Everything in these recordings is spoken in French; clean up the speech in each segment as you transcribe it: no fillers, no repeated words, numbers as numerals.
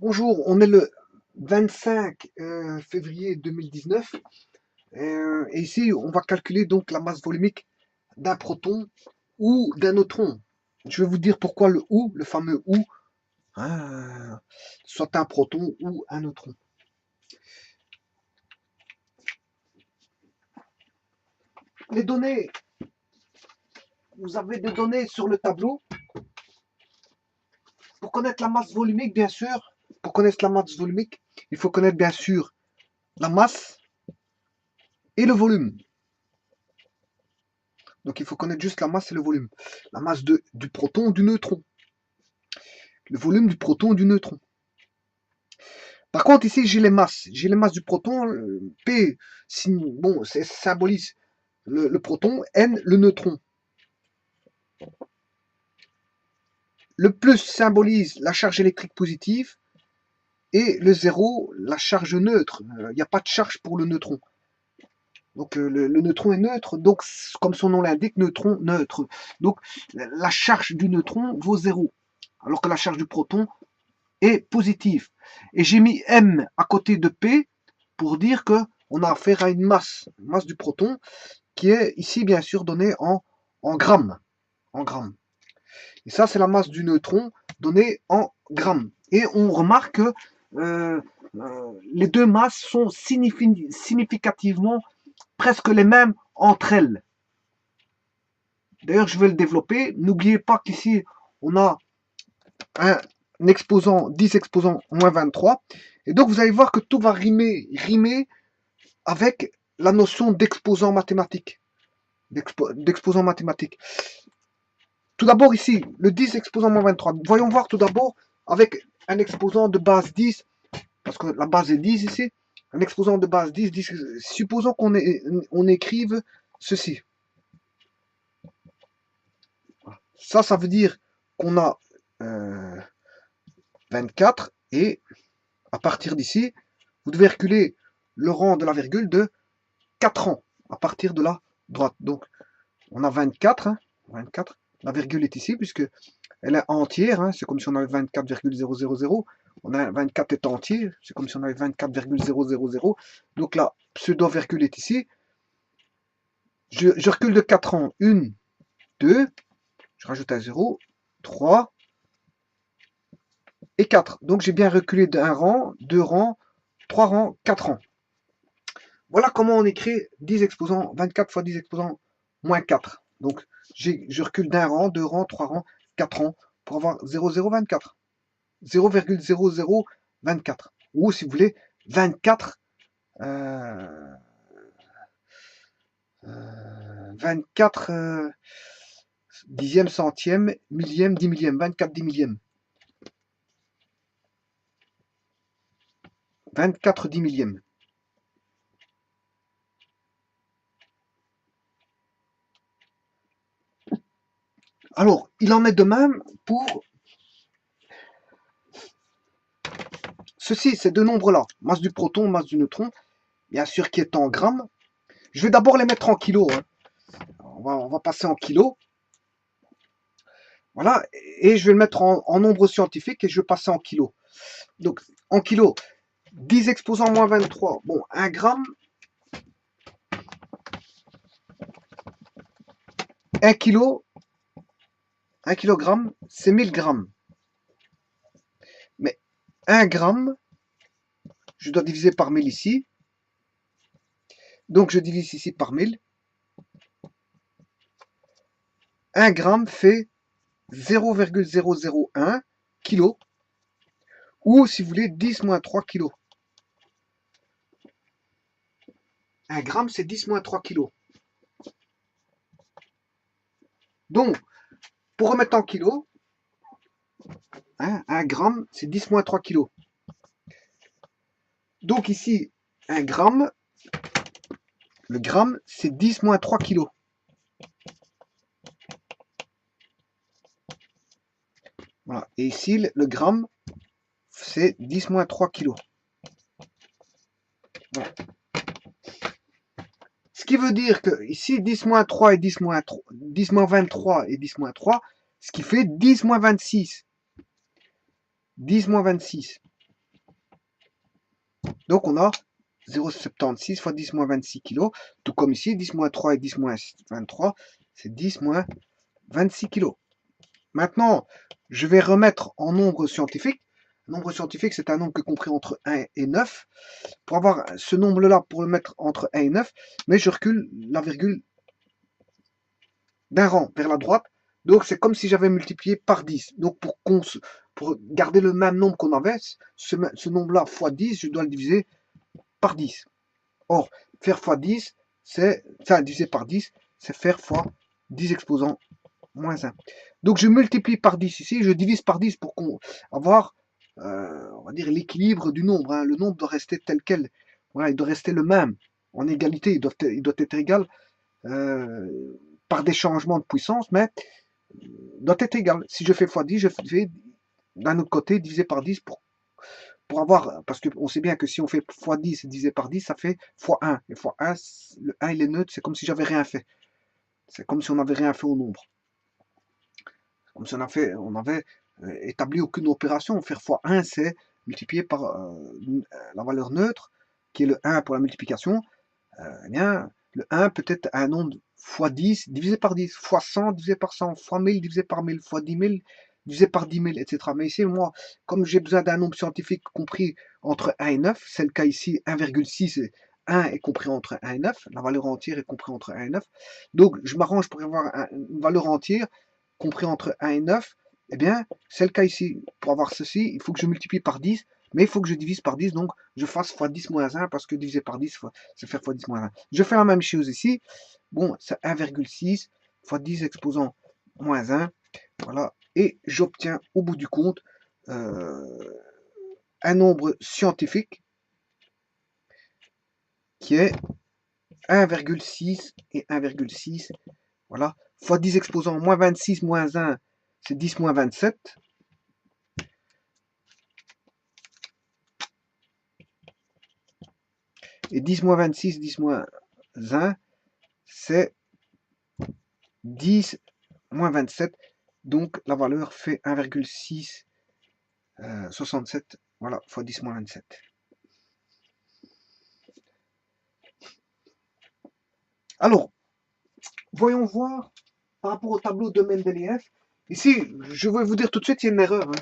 Bonjour, on est le 25 février 2019 et ici on va calculer donc la masse volumique d'un proton ou d'un neutron. Je vais vous dire pourquoi le ou, le fameux ou, soit un proton ou un neutron. Les données, vous avez des données sur le tableau. Pour connaître la masse volumique, bien sûr, pour connaître la masse volumique, il faut connaître bien sûr la masse et le volume. Donc il faut connaître juste la masse et le volume. La masse du proton ou du neutron. Le volume du proton ou du neutron. Par contre, ici, j'ai les masses. J'ai les masses du proton. P, bon, ça symbolise le proton. N, le neutron. Le plus symbolise la charge électrique positive. Et le 0, la charge neutre. Il n'y a pas de charge pour le neutron. Donc le neutron est neutre, donc comme son nom l'indique, neutron neutre. Donc la charge du neutron vaut 0, alors que la charge du proton est positive. Et j'ai mis M à côté de P pour dire que on a affaire à une masse du proton, qui est ici bien sûr donnée en grammes. Et ça, c'est la masse du neutron donnée en grammes. Et on remarque que les deux masses sont significativement presque les mêmes entre elles. D'ailleurs, je vais le développer. N'oubliez pas qu'ici, on a un exposant 10 exposant moins 23. Et donc, vous allez voir que tout va rimer avec la notion d'exposant mathématique. D'exposant mathématique. Tout d'abord ici, le 10 exposant moins 23. Voyons voir tout d'abord avec un exposant de base 10, parce que la base est 10 ici. Un exposant de base 10, supposons qu'on écrive ceci. Ça veut dire qu'on a 24 et à partir d'ici, vous devez reculer le rang de la virgule de 4 rangs à partir de la droite. Donc, on a 24, 24. La virgule est ici puisque elle est entière. C'est comme si on avait 24,000. On a 24 est entier. C'est comme si on avait 24,000. Donc la pseudo-virgule est ici. Je recule de 4 rangs. 1, 2. Je rajoute un 0. 3. Et 4. Donc j'ai bien reculé d'un rang, 2 rangs, 3 rangs, 4 rangs. Voilà comment on écrit 10 exposants, 24 fois 10 exposants moins 4. Donc je recule d'un rang, 2 rangs, 3 rangs, 4 rangs pour avoir 0,024. 0,0024. Ou si vous voulez, 24 24 dixième, centième, millième, 10 millième, 24 10 millième. 24 10 millième. Alors, il en est de même pour ceci, ces deux nombres-là. Masse du proton, masse du neutron, bien sûr qui est en grammes. Je vais d'abord les mettre en kilos. On va passer en kilos. Voilà, et je vais le mettre en nombre scientifique et je vais passer en kilos. Donc, en kilos, 10 exposant moins 23. Bon, 1 gramme. 1 kilo. 1 kilogramme, c'est 1000 grammes. Mais 1 gramme, je dois diviser par 1000 ici. Donc, je divise ici par 1000. 1 gramme fait 0,001 kg. Ou, si vous voulez, 10 moins 3 kg. 1 gramme, c'est 10 moins 3 kg. Donc, pour remettre en kilos, 1 gramme, c'est 10 moins 3 kg. Donc ici, 1 gramme, le gramme, c'est 10 moins 3 kg. Voilà. Et ici, le gramme, c'est 10 moins 3 kg. Voilà. Ce qui veut dire que ici, 10 moins 3 et 10 moins 3, 10 moins 23 et 10 moins 3, ce qui fait 10 moins 26. 10 moins 26. Donc on a 0,76 fois 10 moins 26 kg, tout comme ici, 10 moins 3 et 10 moins 23, c'est 10 moins 26 kg. Maintenant, je vais remettre en nombre scientifique. Nombre scientifique, c'est un nombre qui est compris entre 1 et 9. Pour avoir ce nombre-là, pour le mettre entre 1 et 9, mais je recule la virgule d'un rang vers la droite. Donc c'est comme si j'avais multiplié par 10. Donc pour garder le même nombre qu'on avait, ce nombre-là fois 10, je dois le diviser par 10. Or, faire fois 10, diviser par 10, c'est faire fois 10 exposant moins 1. Donc je multiplie par 10 ici, je divise par 10 pour avoir, on va dire, l'équilibre du nombre. Hein. Le nombre doit rester tel quel. Voilà, il doit rester le même, en égalité. Il doit être égal par des changements de puissance, mais doit être égal. Si je fais fois 10, je fais d'un autre côté divisé par 10 pour avoir, parce qu'on sait bien que si on fait fois 10 divisé par 10, ça fait fois 1. Et fois 1, le 1 il est neutre, c'est comme si j'avais rien fait. C'est comme si on n'avait rien fait au nombre. Comme si on avait établi aucune opération. Faire fois 1, c'est multiplier par la valeur neutre, qui est le 1 pour la multiplication. Eh bien, le 1 peut être un nombre fois 10 divisé par 10, fois 100 divisé par 100, fois 1000 divisé par 1000, fois 10 000 divisé par 10 000, etc. Mais ici, moi, comme j'ai besoin d'un nombre scientifique compris entre 1 et 9, c'est le cas ici, 1,6 et 1 est compris entre 1 et 9, la valeur entière est comprise entre 1 et 9. Donc, je m'arrange pour avoir une valeur entière compris entre 1 et 9. Eh bien, c'est le cas ici. Pour avoir ceci, il faut que je multiplie par 10, mais il faut que je divise par 10, donc je fasse fois 10 moins 1, parce que diviser par 10, c'est faire fois 10 moins 1. Je fais la même chose ici. Bon, c'est 1,6 fois 10 exposant moins 1. Voilà. Et j'obtiens au bout du compte un nombre scientifique qui est 1,6 et 1,6. Voilà. Fois 10 exposant moins 26 moins 1, c'est 10 moins 27. Et 10 moins 26, 10 moins 1, c'est 10 moins 27. Donc la valeur fait 1,6 67. Voilà, fois 10 moins 27. Alors, voyons voir par rapport au tableau de Mendeleïev. Ici, je vais vous dire tout de suite, il y a une erreur. Hein.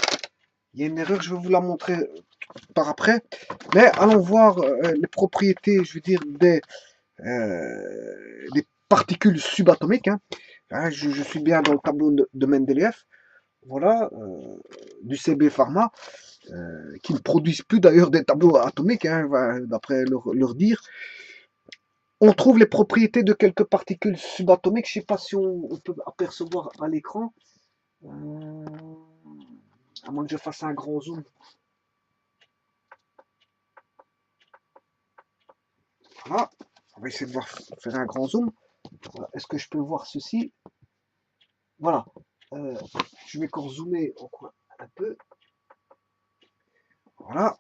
Il y a une erreur, je vais vous la montrer par après. Mais allons voir les propriétés, je veux dire, des particules subatomiques. Hein. Hein, je suis bien dans le tableau de Mendeleïev. Voilà, du CB Pharma, qui ne produisent plus d'ailleurs des tableaux atomiques, hein, d'après leur dire. On trouve les propriétés de quelques particules subatomiques. Je ne sais pas si on peut apercevoir à l'écran. À moins que je fasse un grand zoom. Voilà. On va essayer de faire un grand zoom. Voilà. Est-ce que je peux voir ceci? Voilà. Je vais encore zoomer au coin un peu. Voilà.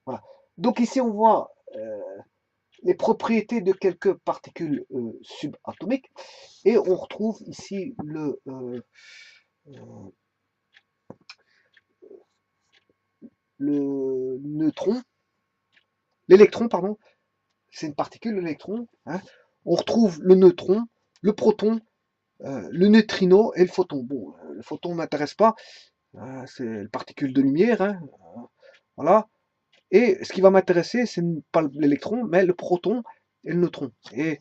Voilà. Donc ici, on voit les propriétés de quelques particules subatomiques. Et on retrouve ici le neutron, l'électron, pardon, c'est une particule, l'électron. Hein. On retrouve le neutron, le proton, le neutrino et le photon. Bon, le photon ne m'intéresse pas, c'est une particule de lumière. Hein. Voilà. Et ce qui va m'intéresser, c'est pas l'électron, mais le proton et le neutron. Et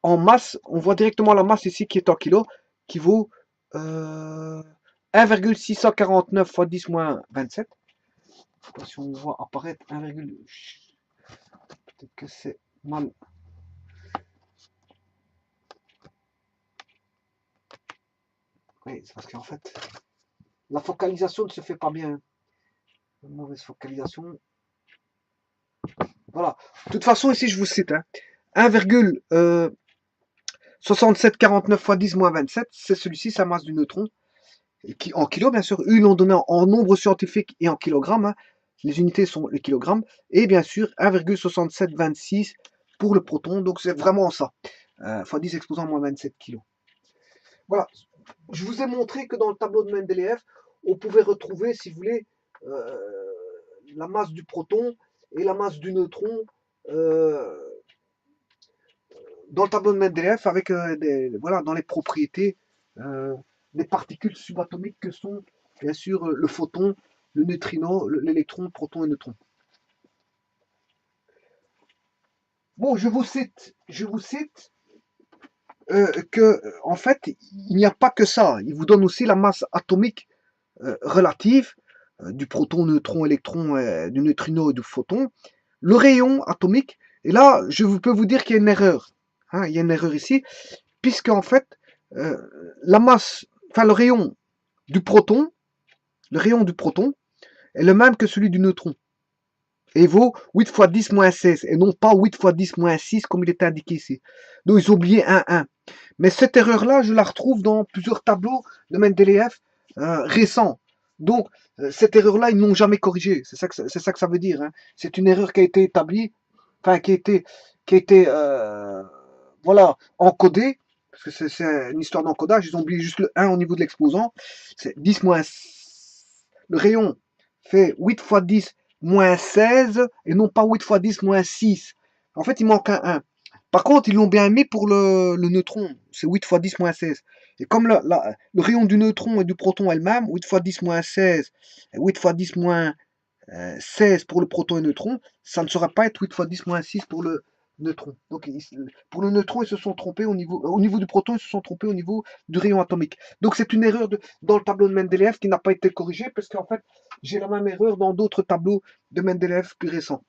en masse, on voit directement la masse ici qui est en kilos, qui vaut 1,649 fois 10 moins 27. Si on voit apparaître 1, peut-être que c'est mal. Oui, c'est parce qu'en fait, la focalisation ne se fait pas bien. Une mauvaise focalisation. Voilà. De toute façon, ici, je vous cite. Hein, 1,6749 fois 10 moins 27, c'est celui-ci, sa masse du neutron. Qui, en kilos, bien sûr. Eux, ils l'ont donné en nombre scientifique et en kilogrammes. Hein. Les unités sont les kilogrammes. Et bien sûr, 1,6726 pour le proton. Donc, c'est vraiment ça. Fois 10 exposant moins 27 kilos. Voilà. Je vous ai montré que dans le tableau de Mendeleïev, on pouvait retrouver, si vous voulez, la masse du proton et la masse du neutron euh, dans le tableau de Mendeleev avec voilà, dans les propriétés euh, des particules subatomiques que sont bien sûr le photon, le neutrino, l'électron, le proton et le neutron. Bon, je vous cite que en fait, il n'y a pas que ça. Il vous donne aussi la masse atomique relative du proton, neutron, électron, du neutrino et du photon, le rayon atomique. Et là, peux vous dire qu'il y a une erreur. Hein, il y a une erreur ici, puisque en fait, euh, la masse, enfin le rayon du proton est le même que celui du neutron. Et vaut 8 fois 10 moins 16, et non pas 8 fois 10 moins 6 comme il est indiqué ici. Donc ils ont oublié 1. Mais cette erreur-là, je la retrouve dans plusieurs tableaux de Mendeleev récents. Donc, cette erreur-là, ils n'ont jamais corrigée. C'est ça que ça veut dire. Hein. C'est une erreur qui a été établie, enfin, qui a été voilà, encodée, parce que c'est une histoire d'encodage. Ils ont oublié juste le 1 au niveau de l'exposant. C'est 10 moins... Le rayon fait 8 fois 10 moins 16, et non pas 8 fois 10 moins 6. En fait, il manque un 1. Par contre, ils l'ont bien mis pour le neutron. C'est 8 fois 10 moins 16. Et comme le rayon du neutron et du proton est le même, 8 fois 10 moins 16, et 8 fois 10 moins 16 pour le proton et le neutron, ça ne sera pas être 8 fois 10 moins 6 pour le neutron. Donc, pour le neutron, ils se sont trompés au niveau du proton, ils se sont trompés au niveau du rayon atomique. Donc, c'est une erreur dans le tableau de Mendeleev qui n'a pas été corrigée, parce qu'en fait, j'ai la même erreur dans d'autres tableaux de Mendeleev plus récents.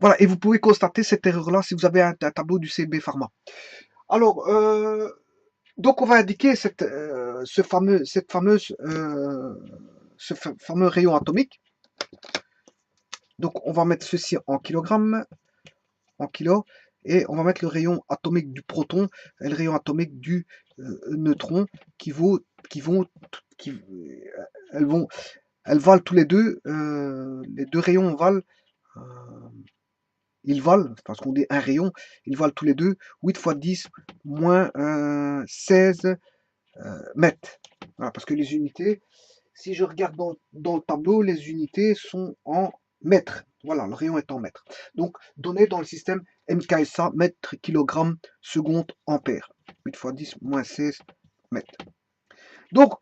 Voilà, et vous pouvez constater cette erreur-là si vous avez un tableau du CB Pharma. Alors, donc on va indiquer ce fameux rayon atomique. Donc on va mettre ceci en kilogrammes, en kilos, et on va mettre le rayon atomique du proton et le rayon atomique du neutron elles valent tous les deux rayons valent ils valent, parce qu'on dit un rayon, ils valent tous les deux 8 fois 10 moins 16 mètres. Voilà, parce que les unités, si je regarde dans le tableau, les unités sont en mètres. Voilà, le rayon est en mètres. Donc, donné dans le système MKSA, mètre, kilogramme, seconde, ampère. 8 fois 10 moins 16 mètres. Donc,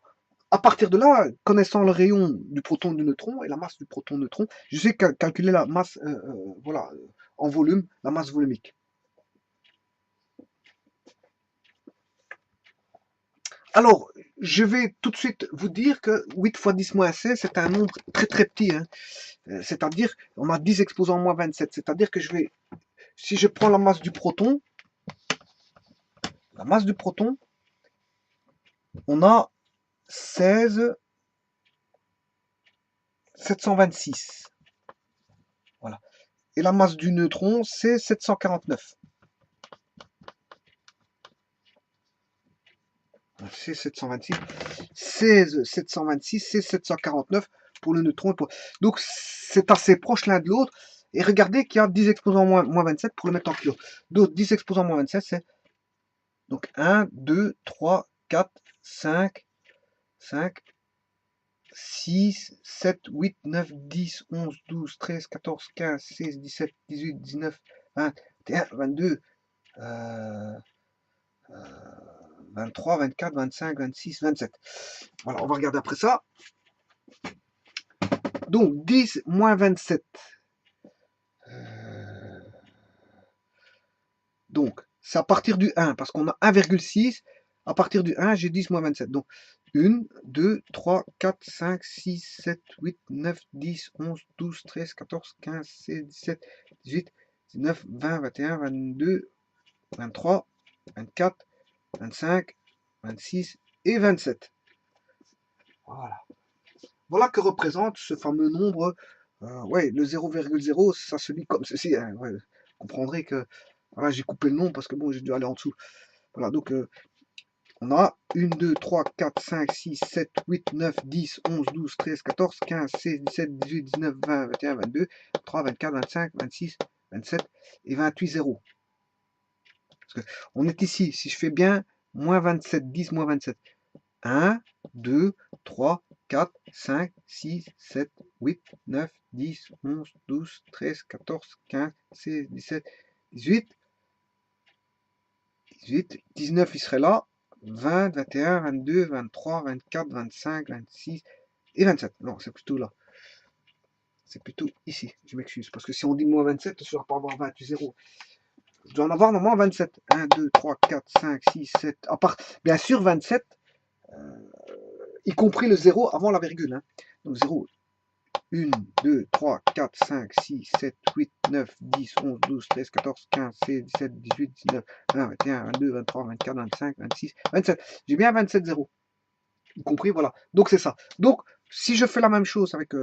à partir de là, connaissant le rayon du proton et du neutron et la masse du proton-neutron, je sais calculer la masse voilà, en volume, la masse volumique. Alors, je vais tout de suite vous dire que 8 fois 10 moins 16, c'est un nombre très très petit. Hein. C'est-à-dire, on a 10 exposants moins 27. C'est-à-dire que si je prends la masse du proton, on a 16 726. Voilà. Et la masse du neutron, c'est 749. C'est 726. 16 726, c'est 749 pour le neutron. Donc, c'est assez proche l'un de l'autre. Et regardez qu'il y a 10 exposants moins 27 pour le mettre en kilo. Donc, 10 exposants moins 27, c'est donc 1, 2, 3, 4, 5, 6, 7, 8, 9, 10, 11, 12, 13, 14, 15, 16, 17, 18, 19, 21, 22, 23, 24, 25, 26, 27. Voilà, on va regarder après ça. Donc, 10 moins 27. Donc, c'est à partir du 1, parce qu'on a 1,6. À partir du 1, j'ai 10 moins 27. Donc, 1, 2, 3, 4, 5, 6, 7, 8, 9, 10, 11, 12, 13, 14, 15, 16, 17, 18, 19, 20, 21, 22, 23, 24, 25, 26 et 27. Voilà. Voilà que représente ce fameux nombre. Ouais, le 0,0, ça se lit comme ceci. Hein, ouais. Vous comprendrez que voilà, j'ai coupé le nom parce que bon, j'ai dû aller en dessous. Voilà, donc on a 1, 2, 3, 4, 5, 6, 7, 8, 9, 10, 11, 12, 13, 14, 15, 16, 17, 18, 19, 20, 21, 22, 23, 24, 25, 26, 27 et 28 zéros. Parce que on est ici, si je fais bien, moins 27, 10, moins 27. 1, 2, 3, 4, 5, 6, 7, 8, 9, 10, 11, 12, 13, 14, 15, 16, 17, 18, 18, 19, il serait là, 20, 21, 22, 23, 24, 25, 26 et 27. Non, c'est plutôt là. C'est plutôt ici, je m'excuse. Parce que si on dit moins 27, je ne vais pas avoir 28, 0. Je dois en avoir normalement 27. 1, 2, 3, 4, 5, 6, 7. À part, bien sûr, 27, y compris le 0 avant la virgule. Hein. Donc 0, 1, 2, 3, 4, 5, 6, 7, 8, 9, 10, 11, 12, 13, 14, 15, 16, 17, 18, 19, 20, 21, 22, 23, 24, 25, 26, 27. J'ai bien 27 0. Y compris, voilà. Donc c'est ça. Donc, si je fais la même chose avec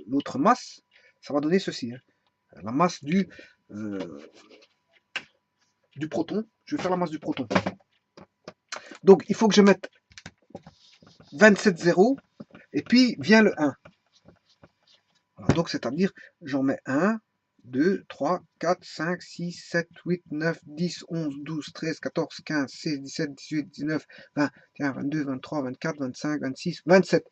l'autre masse, ça va donner ceci. Hein. La masse du proton. Je vais faire la masse du proton. Donc, il faut que je mette 27 0 et puis vient le 1. Voilà, donc, c'est-à-dire, j'en mets 1, 2, 3, 4, 5, 6, 7, 8, 9, 10, 11, 12, 13, 14, 15, 16, 17, 18, 19, 20, 21, 22, 23, 24, 25, 26, 27.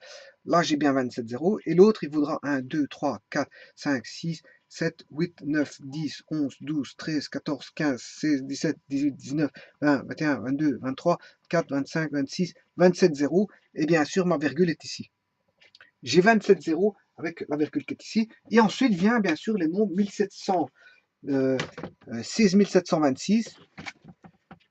Là, j'ai bien 27 0. Et l'autre, il voudra 1, 2, 3, 4, 5, 6, 7, 8, 9, 10, 11, 12, 13, 14, 15, 16, 17, 18, 19, 20, 21, 22, 23, 4, 25, 26, 27 0. Et bien sûr, ma virgule est ici. J'ai 27 0 avec la virgule qui est ici. Et ensuite vient bien sûr les nombres 1700, 6726,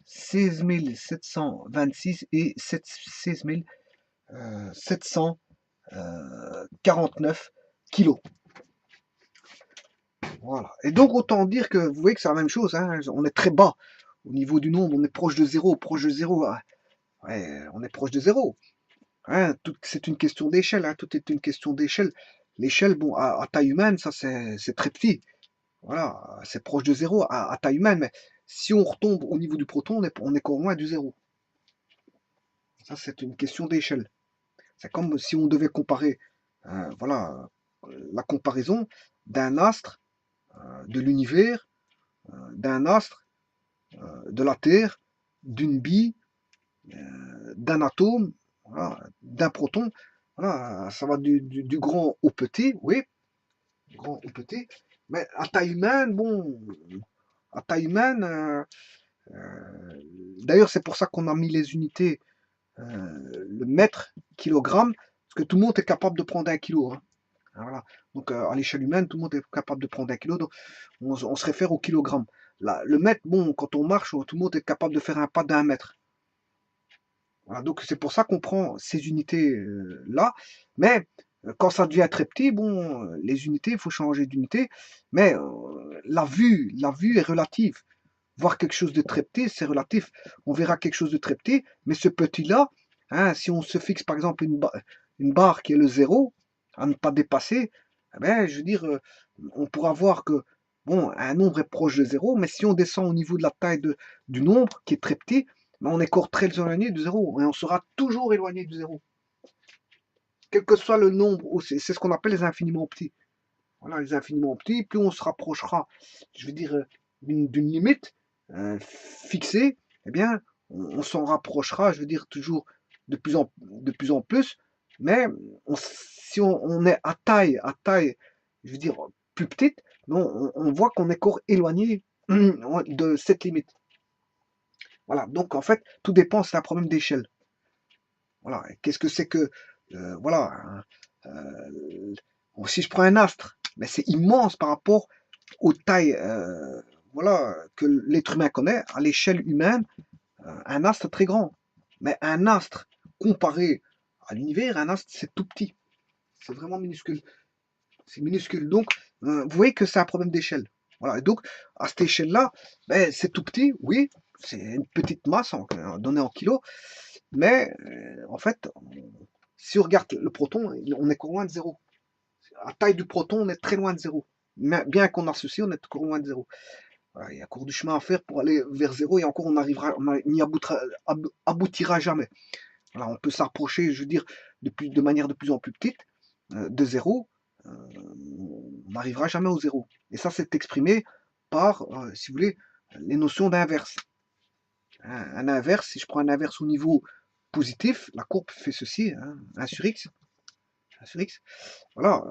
16726 et 16749 kilos. Voilà. Et donc autant dire que vous voyez que c'est la même chose. Hein. On est très bas au niveau du nombre. On est proche de 0, proche de 0. Ouais, on est proche de 0. Hein, c'est une question d'échelle, hein, tout est une question d'échelle. L'échelle, bon, à taille humaine, ça c'est très petit. Voilà, c'est proche de 0 à taille humaine, mais si on retombe au niveau du proton, on est encore loin du 0. Ça, c'est une question d'échelle. C'est comme si on devait comparer, voilà, la comparaison d'un astre, de l'univers, d'un astre, de la Terre, d'une bille, d'un atome, voilà, d'un proton. Voilà, ça va du grand au petit, oui, du grand au petit. Mais à taille humaine, bon, à taille humaine, d'ailleurs c'est pour ça qu'on a mis les unités, le mètre, kilogramme, parce que tout le monde est capable de prendre 1 kilo. Hein. Voilà. Donc à l'échelle humaine, tout le monde est capable de prendre 1 kilo, donc on se réfère au kilogramme. Là, le mètre, bon, quand on marche, tout le monde est capable de faire un pas d'1 mètre. Voilà, donc c'est pour ça qu'on prend ces unités-là. Mais quand ça devient très petit, bon, les unités, il faut changer d'unité. Mais la vue est relative. Voir quelque chose de très petit, c'est relatif. On verra quelque chose de très petit, mais ce petit-là, hein, si on se fixe par exemple une barre qui est le 0, à ne pas dépasser, eh ben, je veux dire, on pourra voir que bon, un nombre est proche de 0, mais si on descend au niveau de la taille du nombre, qui est très petit, ben, on est encore très éloigné du 0, et on sera toujours éloigné du 0. Quel que soit le nombre, c'est ce qu'on appelle les infiniment petits. Voilà, les infiniment petits, plus on se rapprochera, je veux dire, d'une limite fixée, eh bien, on s'en rapprochera, je veux dire, toujours de plus en plus, mais si on est à taille, je veux dire, plus petite, on voit qu'on est encore éloigné de cette limite. Voilà, donc en fait, tout dépend, c'est un problème d'échelle. Voilà, qu'est-ce que c'est que, voilà, hein, si je prends un astre, mais c'est immense par rapport aux tailles voilà, que l'être humain connaît, à l'échelle humaine, un astre très grand. Mais un astre comparé à l'univers, un astre c'est tout petit. C'est vraiment minuscule. C'est minuscule. Donc, vous voyez que c'est un problème d'échelle. Voilà. Et donc, à cette échelle-là, ben, c'est tout petit, oui, c'est une petite masse donnée en kilos, mais en fait, si on regarde le proton, on est encore loin de 0. À taille du proton, on est très loin de 0. Bien qu'on associe, on est encore loin de 0. Voilà, il y a encore du chemin à faire pour aller vers 0 et encore on n'y aboutira jamais. Voilà, on peut s'approcher, je veux dire, de manière de plus en plus petite de 0. On n'arrivera jamais au 0. Et ça, c'est exprimé par, si vous voulez, les notions d'inverse. Un inverse, si je prends un inverse au niveau positif, la courbe fait ceci, hein, 1 sur x. 1 sur x. Voilà,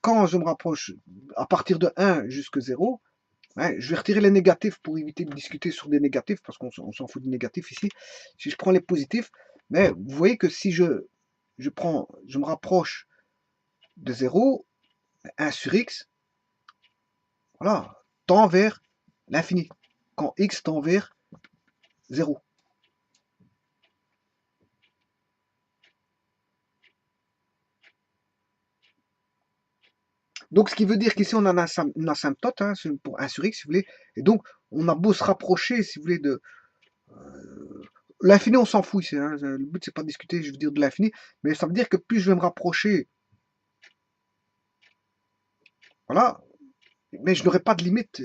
quand je me rapproche à partir de 1 jusqu'à 0, hein, je vais retirer les négatifs pour éviter de discuter sur des négatifs, parce qu'on s'en fout des négatifs ici. Si je prends les positifs, mais vous voyez que si je me rapproche de 0, 1 sur x, voilà, tend vers l'infini, quand x tend vers 0. Donc, ce qui veut dire qu'ici, on a une asymptote, hein, pour 1 sur x, si vous voulez. Et donc, on a beau se rapprocher, si vous voulez, de l'infini, on s'en fout ici. Hein. Le but, c'est pas de discuter, je veux dire, de l'infini. Mais ça veut dire que plus je vais me rapprocher, voilà, mais je n'aurai pas de limite.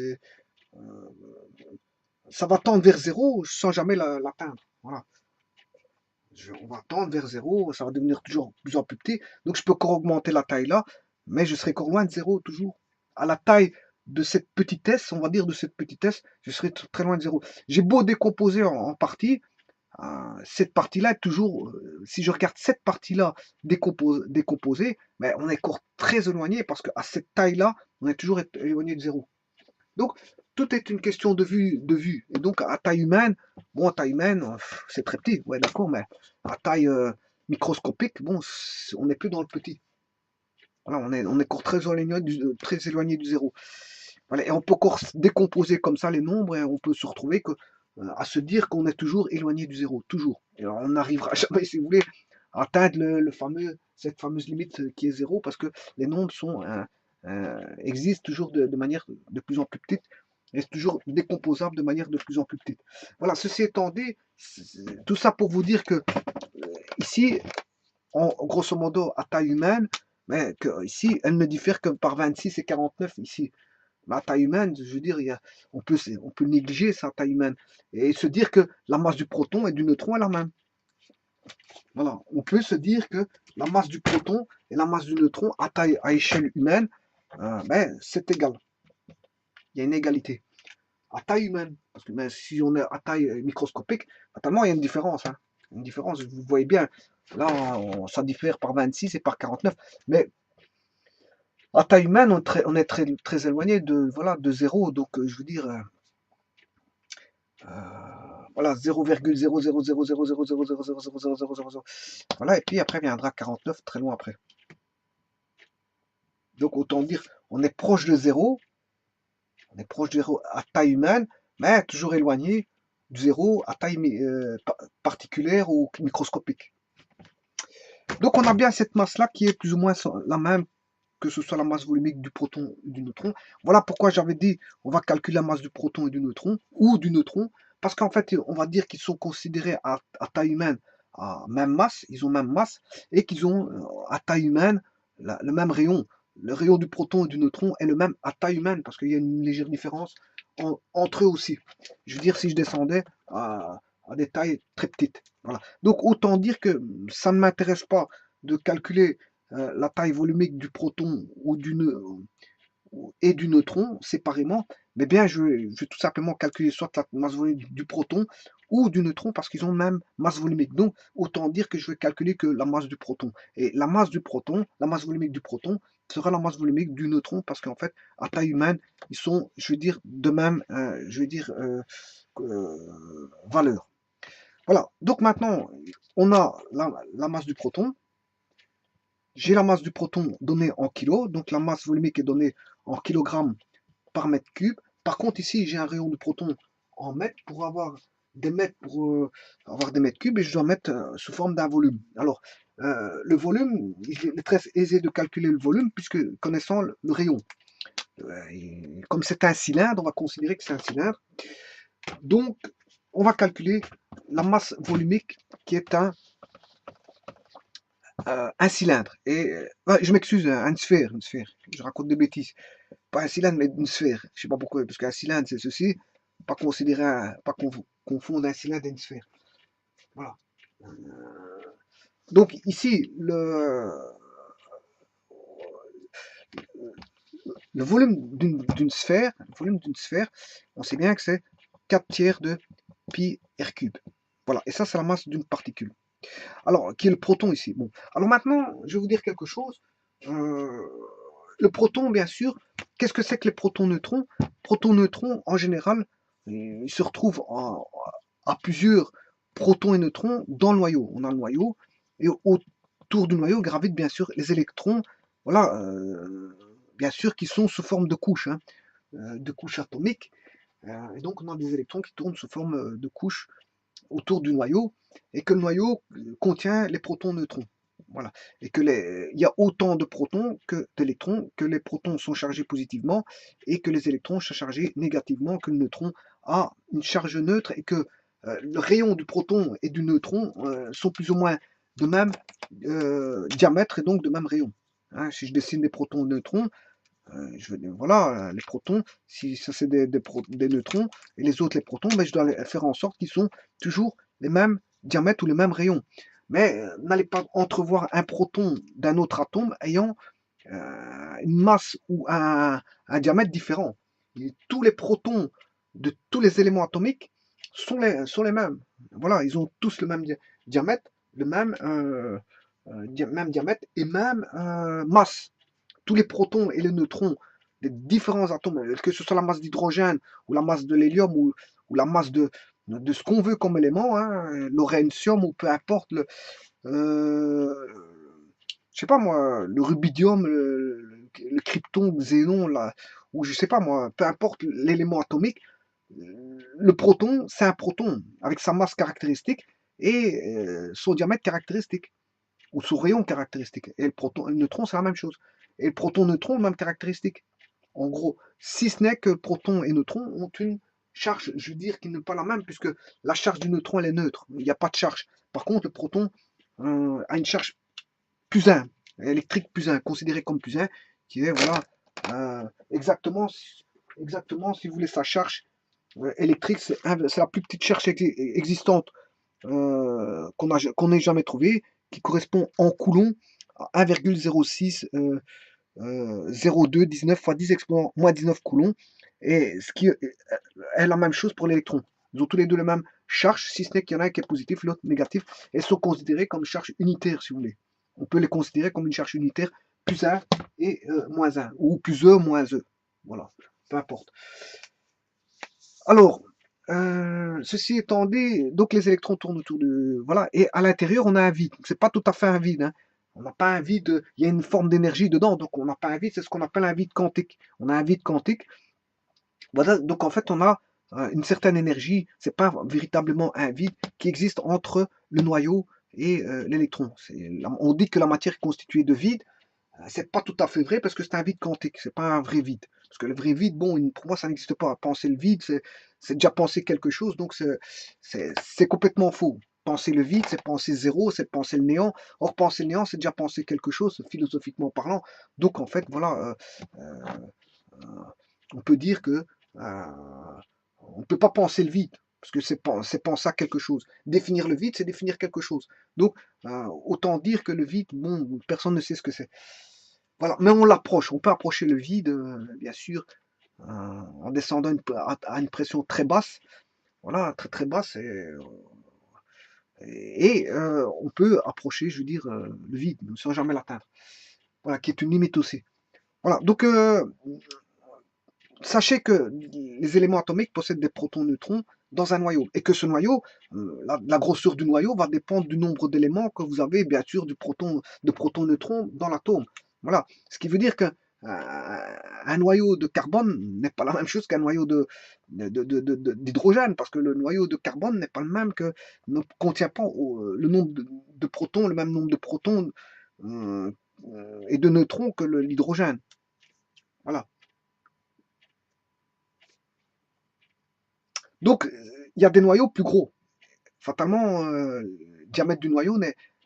Ça va tendre vers 0 sans jamais l'atteindre. Voilà. On va tendre vers 0, ça va devenir toujours plus en plus petit. Donc, je peux encore augmenter la taille là, mais je serai encore loin de 0 toujours. À la taille de cette petitesse, on va dire de cette petitesse, je serai très loin de 0. J'ai beau décomposer en parties, cette partie-là est toujours, si je regarde cette partie-là décomposée, mais on est encore très éloigné parce qu'à cette taille-là, on est toujours éloigné de 0. Donc, tout est une question de vue. Et donc, à taille humaine, bon, à taille humaine, c'est très petit, ouais, d'accord, mais à taille microscopique, bon, on n'est plus dans le petit. Voilà, on est encore très éloigné du zéro. Voilà, et on peut encore décomposer comme ça les nombres et on peut se retrouver à se dire qu'on est toujours éloigné du zéro, toujours. Et alors, on n'arrivera jamais, si vous voulez, à atteindre cette fameuse limite qui est zéro parce que les nombres existent toujours de manière de plus en plus petite et c'est toujours décomposable de manière de plus en plus petite. Voilà, ceci étant dit, tout ça pour vous dire que ici, grosso modo, à taille humaine, mais que ici, elle ne diffère que par 26 et 49 ici. Mais à taille humaine, je veux dire, on peut négliger sa taille humaine et se dire que la masse du proton et du neutron est la même. Voilà, on peut se dire que la masse du proton et la masse du neutron à échelle humaine, ben, c'est égal. Il y a une égalité. À taille humaine, parce que ben, si on est à taille microscopique, fatalement, il y a une différence. Hein. Une différence, vous voyez bien, là, ça diffère par 26 et par 49, mais à taille humaine, on est très, très éloigné de, voilà, de 0, donc je veux dire, voilà, 0,0000000000000. Voilà, et puis après viendra 49, très loin après. Donc autant dire, on est proche de 0, on est proche de 0 à taille humaine, mais toujours éloigné du 0 à taille particulière ou microscopique. Donc on a bien cette masse-là qui est plus ou moins la même, que ce soit la masse volumique du proton ou du neutron. Voilà pourquoi j'avais dit on va calculer la masse du proton et du neutron, parce qu'en fait on va dire qu'ils sont considérés à taille humaine à même masse, ils ont même masse, et qu'ils ont à taille humaine le même rayon. Le rayon du proton et du neutron est le même à taille humaine, parce qu'il y a une légère différence entre eux aussi. Je veux dire, si je descendais à des tailles très petites. Voilà. Donc autant dire que ça ne m'intéresse pas de calculer la taille volumique du proton et du neutron séparément, mais bien je vais tout simplement calculer soit la masse volumique du proton ou du neutron parce qu'ils ont même masse volumique. Donc autant dire que je vais calculer que la masse du proton. Et la masse du proton, la masse volumique du proton sera la masse volumique du neutron parce qu'en fait, à taille humaine, ils sont, je veux dire, de même, valeur. Voilà, donc maintenant, on a la masse du proton. J'ai la masse du proton donnée en kilos, donc la masse volumique est donnée en kilogrammes par mètre cube. Par contre, ici, j'ai un rayon de proton en mètres pour avoir des mètres cubes et je dois mettre sous forme d'un volume. Alors, le volume, il est très aisé de calculer le volume puisque connaissant le rayon. Comme c'est un cylindre, on va considérer que c'est un cylindre. Donc, on va calculer la masse volumique qui est un cylindre. Et je m'excuse, une sphère. Je raconte des bêtises. Pas un cylindre, mais une sphère. Je sais pas pourquoi, parce qu'un cylindre, c'est ceci. Pas confondre un cylindre et une sphère. Voilà. Donc ici, le volume d'une sphère, on sait bien que c'est 4 tiers de pi r cube. Voilà. Et ça, c'est la masse d'une particule. Alors, qui est le proton ici. Bon, alors maintenant, je vais vous dire quelque chose. Le proton, bien sûr, qu'est-ce que c'est que les protons-neutrons? Protons-neutrons, en général, ils se retrouvent à plusieurs protons et neutrons dans le noyau. On a le noyau, et autour du noyau gravitent bien sûr les électrons, voilà, bien sûr, qui sont sous forme hein, de couches atomiques. Et donc, on a des électrons qui tournent sous forme de couches autour du noyau, et que le noyau contient les protons-neutrons. Voilà. Et il y a autant de protons que d'électrons, que les protons sont chargés positivement et que les électrons sont chargés négativement, que le neutron a une charge neutre et que le rayon du proton et du neutron sont plus ou moins de même diamètre et donc de même rayon. Hein, si je dessine des protons et neutrons, voilà, les protons, si ça c'est des neutrons, et les autres les protons, ben, je dois faire en sorte qu'ils sont toujours les mêmes diamètres ou les mêmes rayons. Mais n'allez pas entrevoir un proton d'un autre atome ayant une masse ou un diamètre différent. Et tous les protons de tous les éléments atomiques sont les mêmes. Voilà, ils ont tous le même diamètre, le même diamètre et même masse. Tous les protons et les neutrons des différents atomes, que ce soit la masse d'hydrogène ou la masse de l'hélium ou la masse de ce qu'on veut comme élément, hein, l'oréncium ou peu importe, je sais pas moi, le rubidium, le krypton, le xénon, ou je sais pas moi, peu importe l'élément atomique, le proton, c'est un proton avec sa masse caractéristique et son diamètre caractéristique ou son rayon caractéristique. Et le neutron, c'est la même chose. Et le proton-neutron, même caractéristique. En gros, si ce n'est que proton et neutrons ont une charge, je veux dire, qui n'est pas la même, puisque la charge du neutron, elle est neutre. Il n'y a pas de charge. Par contre, le proton a une charge plus 1, électrique plus 1, considéré comme plus 1, qui est, voilà, exactement, si vous voulez, sa charge électrique, c'est la plus petite charge existante qu'on n'ait jamais trouvée, qui correspond en coulomb à 1,06 0,2 fois 10 exponent moins 19 coulombs, et ce qui est la même chose pour l'électron. Ils ont tous les deux la même charge, si ce n'est qu'il y en a un qui est positif, l'autre négatif, et sont considérés comme charge unitaire, si vous voulez. On peut les considérer comme une charge unitaire, plus 1 et moins 1, ou plus E, moins E. Voilà, peu importe. Alors, ceci étant dit, donc les électrons tournent autour de... Voilà, et à l'intérieur, on a un vide. C'est pas tout à fait un vide, hein. On n'a pas un vide, il y a une forme d'énergie dedans, donc on n'a pas un vide, c'est ce qu'on appelle un vide quantique. On a un vide quantique. Voilà, donc en fait, on a une certaine énergie, c'est pas véritablement un vide qui existe entre le noyau et l'électron. On dit que la matière est constituée de vide, c'est pas tout à fait vrai parce que c'est un vide quantique, c'est pas un vrai vide. Parce que le vrai vide, bon, pour moi, ça n'existe pas. Penser le vide, c'est déjà penser quelque chose, donc c'est complètement faux. Penser le vide, c'est penser zéro, c'est penser le néant. Or, penser le néant, c'est déjà penser quelque chose, philosophiquement parlant. Donc, en fait, voilà, on peut dire que on ne peut pas penser le vide, parce que c'est penser à quelque chose. Définir le vide, c'est définir quelque chose. Donc, autant dire que le vide, bon, personne ne sait ce que c'est. Voilà, mais on l'approche, on peut approcher le vide, bien sûr, en descendant à une pression très basse, voilà, très très basse, et on peut approcher, je veux dire, le vide, sans jamais l'atteindre. Voilà, qui est une limite aussi. Voilà, donc sachez que les éléments atomiques possèdent des protons-neutrons dans un noyau, et que ce noyau, la grosseur du noyau va dépendre du nombre d'éléments que vous avez, bien sûr, de protons-neutrons dans l'atome. Voilà, ce qui veut dire que un noyau de carbone n'est pas la même chose qu'un noyau d'hydrogène, parce que le noyau de carbone n'est pas le même ne contient pas le nombre de protons, le même nombre de protons et de neutrons que l'hydrogène. Voilà. Donc, il y a des noyaux plus gros. Fatalement, le diamètre du noyau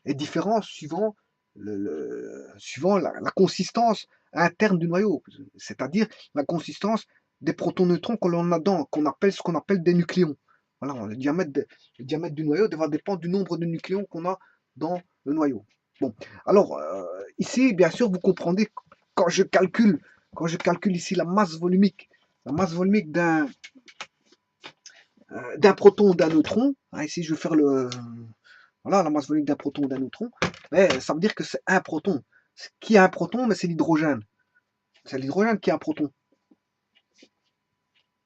est différent suivant la consistance interne du noyau, c'est-à-dire la consistance des protons-neutrons que l'on a dedans, ce qu'on appelle des nucléons. Voilà, le diamètre du noyau va dépendre du nombre de nucléons qu'on a dans le noyau. Bon, alors ici, bien sûr, vous comprendrez quand je calcule ici la masse volumique d'un proton, d'un neutron. Ici, je vais faire voilà, la masse volumique d'un proton ou d'un neutron, mais ça veut dire que c'est un proton. Qui a un proton? Mais c'est l'hydrogène. C'est l'hydrogène qui a un proton.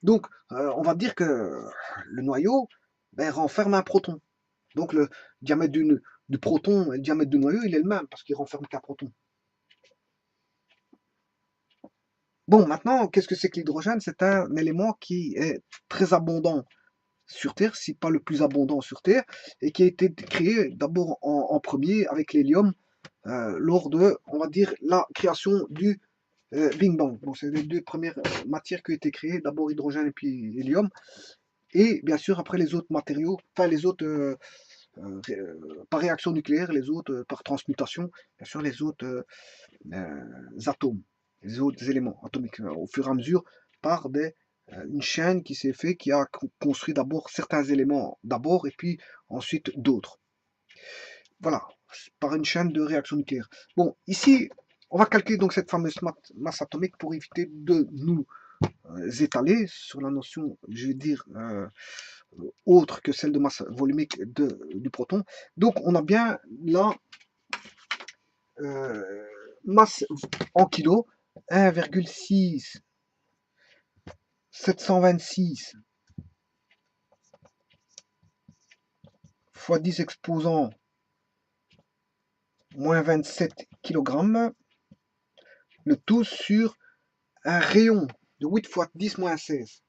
Donc, on va dire que le noyau renferme un proton. Donc, le diamètre du proton et le diamètre du noyau, il est le même, parce qu'il renferme qu'un proton. Bon, maintenant, qu'est-ce que c'est que l'hydrogène? C'est un élément qui est très abondant sur Terre, si pas le plus abondant sur Terre, et qui a été créé d'abord en premier avec l'hélium, lors de, on va dire, la création du Big Bang. Bon, c'est les deux premières matières qui ont été créées, d'abord hydrogène et puis hélium, et bien sûr après les autres matériaux, enfin les autres par réaction nucléaire, les autres par transmutation, bien sûr les autres atomes, les autres éléments atomiques, au fur et à mesure par une chaîne qui s'est fait, qui a construit d'abord certains éléments d'abord et puis ensuite d'autres. Voilà, par une chaîne de réaction nucléaire. Bon, ici, on va calculer donc cette fameuse masse atomique pour éviter de nous étaler sur la notion, je vais dire, autre que celle de masse volumique du proton. Donc, on a bien la masse en kilos, 1,6 726 fois 10 exposant moins 27 kg, le tout sur un rayon de 8 fois 10 moins 16.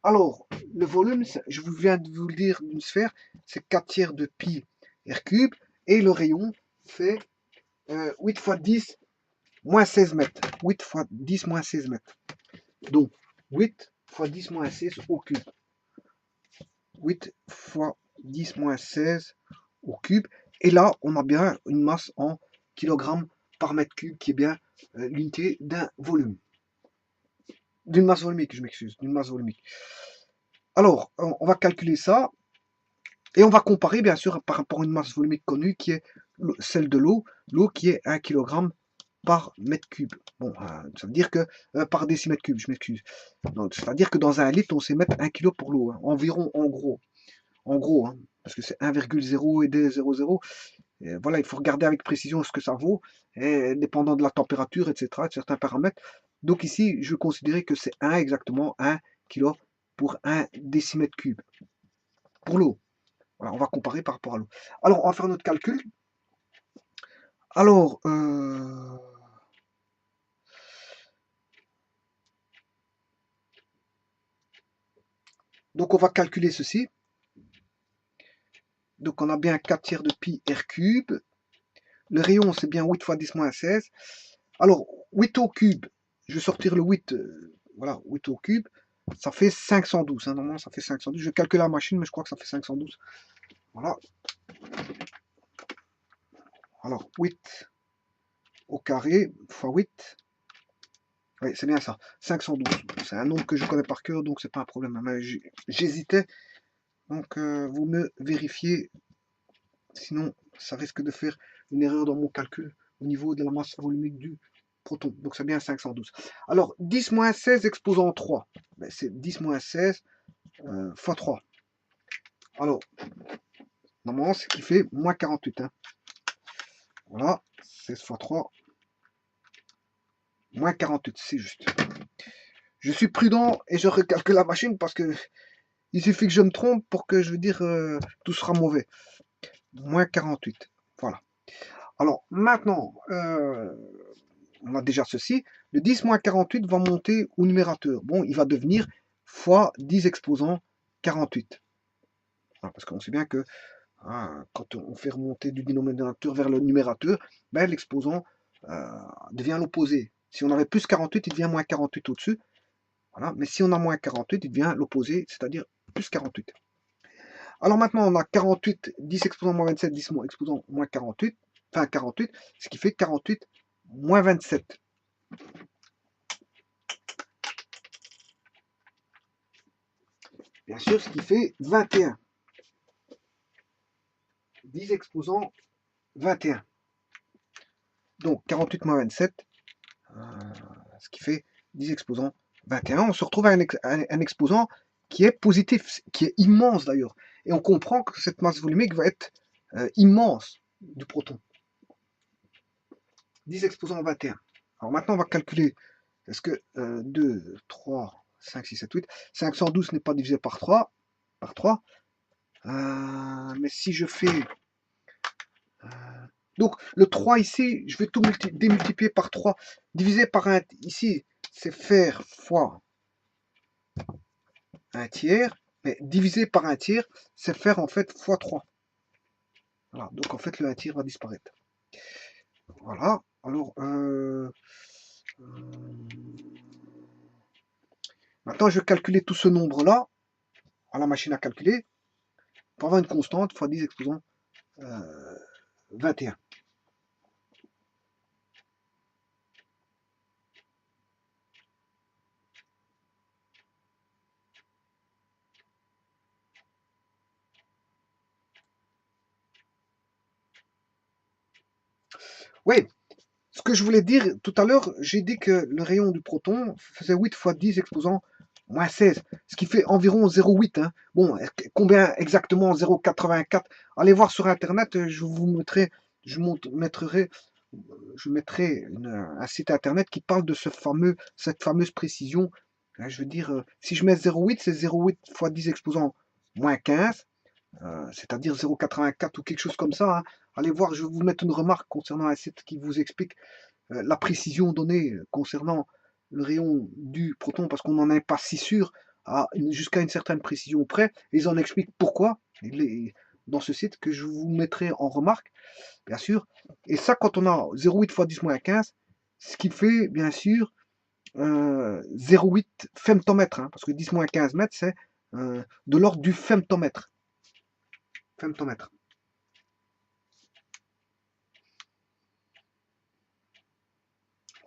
Alors, le volume, je viens de vous le dire, d'une sphère, c'est 4 tiers de pi r cube, et le rayon fait 8 fois 10 moins 16 mètres. 8 fois 10 moins 16 mètres. Donc, 8 fois 10 moins 16 au cube. 8 fois 10 moins 16 au cube. Et là, on a bien une masse en kilogrammes par mètre cube, qui est bien l'unité d'un volume. D'une masse volumique, je m'excuse, d'une masse volumique. Alors, on va calculer ça, et on va comparer, bien sûr, par rapport à une masse volumique connue, qui est celle de l'eau, l'eau qui est 1 kg par mètre cube. Bon, ça veut dire que, par décimètre cube, je m'excuse. C'est-à-dire que dans un litre, on sait mettre 1 kg pour l'eau, hein, environ, en gros, hein, parce que c'est 1,0 et 2,00. Et voilà, il faut regarder avec précision ce que ça vaut, et dépendant de la température, etc., de certains paramètres. Donc ici, je considérais que c'est exactement 1 kg pour 1 décimètre cube pour l'eau. Voilà, on va comparer par rapport à l'eau. Alors, on va faire notre calcul. Alors, donc on va calculer ceci. Donc on a bien 4 tiers de pi r cube. Le rayon, c'est bien 8 fois 10 moins 16. Alors, 8 au cube, je vais sortir le 8, voilà, 8 au cube, ça fait 512. Hein, normalement, ça fait 512. Je calcule la machine, mais je crois que ça fait 512. Voilà. Alors, 8 au carré fois 8. Oui, c'est bien ça. 512. C'est un nombre que je connais par cœur, donc c'est pas un problème. Mais j'hésitais. Donc, vous me vérifiez. Sinon, ça risque de faire une erreur dans mon calcul au niveau de la masse volumique du proton. Donc, c'est bien 512. Alors, 10 moins 16 exposant 3. Ben, c'est 10 moins 16 fois 3. Alors, normalement, ce qui fait moins 48. Hein. Voilà, 16 fois 3. Moins 48, c'est juste. Je suis prudent et je recalcule la machine parce que il suffit que je me trompe pour que, je veux dire, tout sera mauvais. Moins 48. Voilà. Alors, maintenant, on a déjà ceci. Le 10 moins 48 va monter au numérateur. Bon, il va devenir fois 10 exposant 48. Voilà, parce qu'on sait bien que quand on fait remonter du dénominateur vers le numérateur, ben, l'exposant devient l'opposé. Si on avait plus 48, il devient moins 48 au-dessus. Voilà. Mais si on a moins 48, il devient l'opposé, c'est-à-dire plus 48. Alors maintenant, on a 48, 10 exposant moins 27, 10 exposant moins 48, enfin 48, ce qui fait 48 moins 27. Bien sûr, ce qui fait 21. 10 exposant 21. Donc 48 moins 27, ce qui fait 10 exposant 21. On se retrouve à un exposant qui est positif, qui est immense d'ailleurs. Et on comprend que cette masse volumique va être immense du proton. 10 exposant 21. Alors maintenant, on va calculer. Est-ce que 2, 3, 5, 6, 7, 8, 512 n'est pas divisé par 3, mais si je fais... donc le 3 ici, je vais tout démultiplier par 3. Divisé par 1, ici, c'est faire fois 1 tiers. Mais divisé par 1 tiers, c'est faire en fait fois 3. Voilà, donc en fait le 1 tiers va disparaître. Voilà, alors... maintenant, je vais calculer tout ce nombre-là à la machine à calculer pour avoir une constante fois 10 exposant 21. Oui, ce que je voulais dire tout à l'heure, j'ai dit que le rayon du proton faisait 8 fois 10 exposant moins 16, ce qui fait environ 0,8. Hein. Bon, combien exactement 0,84? Allez voir sur Internet, je vous mettrai, je mettrai, je mettrai un site Internet qui parle de cette fameuse précision. Je veux dire, si je mets 0,8, c'est 0,8 fois 10 exposant moins 15. C'est-à-dire 0,84 ou quelque chose comme ça. Hein. Allez voir, je vais vous mettre une remarque concernant un site qui vous explique la précision donnée concernant le rayon du proton, parce qu'on n'en est pas si sûr jusqu'à une certaine précision près. Et ils en expliquent pourquoi dans ce site que je vous mettrai en remarque, bien sûr. Et ça, quand on a 0,8 fois 10 moins 15, ce qui fait, bien sûr, 0,8 femtomètre, hein, parce que 10 moins 15 mètres, c'est de l'ordre du femtomètre. Femtomètre.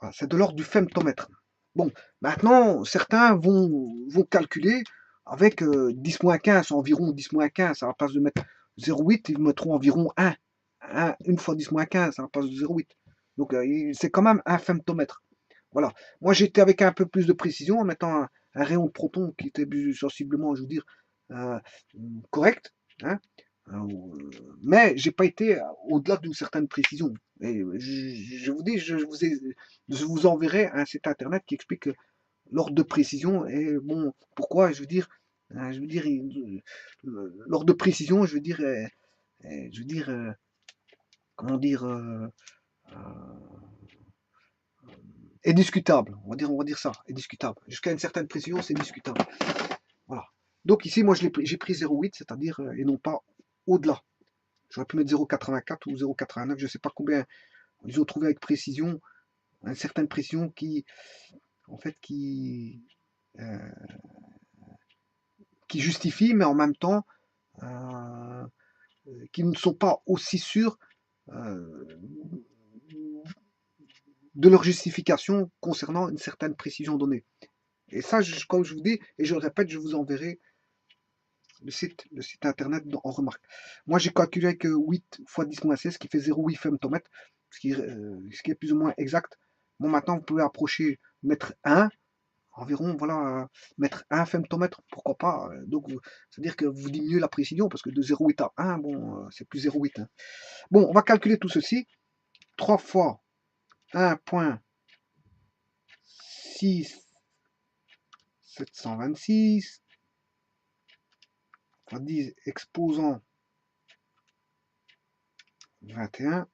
Voilà, c'est de l'ordre du femtomètre. Bon, maintenant, certains vont calculer avec 10-15, environ 10-15, à la place de mettre 0,8, ils mettront environ 1. 1 fois 10-15, à la place de 0,8. Donc, c'est quand même un femtomètre. Voilà. Moi, j'étais avec un peu plus de précision en mettant un rayon de proton qui était sensiblement, je veux dire, euh, correct. Hein, mais j'ai pas été au-delà d'une certaine précision. Et je vous dis, je vous enverrai un site internet qui explique l'ordre de précision et bon, pourquoi, l'ordre de précision, comment dire, est discutable. On va dire ça, est discutable. Jusqu'à une certaine précision, c'est discutable. Voilà. Donc ici, moi, j'ai pris 0,8, c'est-à-dire, et non pas au-delà. J'aurais pu mettre 0,84 ou 0,89, je ne sais pas combien ils ont trouvé avec précision, une certaine précision qui, en fait, euh, qui justifie, mais en même temps, euh, qui ne sont pas aussi sûrs euh, de leur justification concernant une certaine précision donnée. Et ça, comme je vous dis, et je le répète, je vous enverrai le site internet en remarque. Moi, j'ai calculé que 8 fois 10 moins 16, ce qui fait 0,8 femtomètres, ce qui est plus ou moins exact. Bon, maintenant, vous pouvez approcher, mettre 1, environ, voilà, mettre 1 femtomètre, pourquoi pas. Donc, c'est-à-dire que vous diminuez la précision, parce que de 0,8 à 1, bon, c'est plus 0,8. Hein. Bon, on va calculer tout ceci. 3 fois 1.6726 fois 10 exposant 21.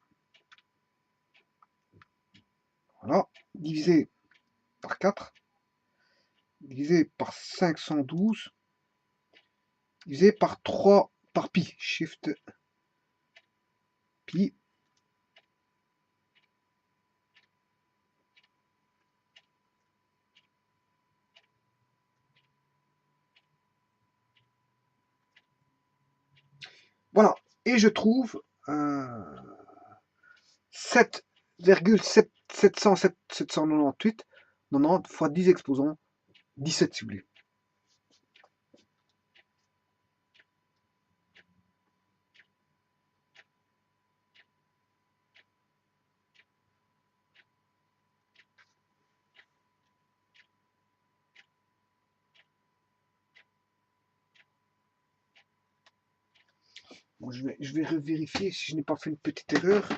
Voilà, divisé par 4, divisé par 512, divisé par 3 par pi, shift pi. Voilà, et je trouve 7,798 90 fois 10 exposants 17 si vous voulez. Bon, je vais revérifier si je n'ai pas fait une petite erreur.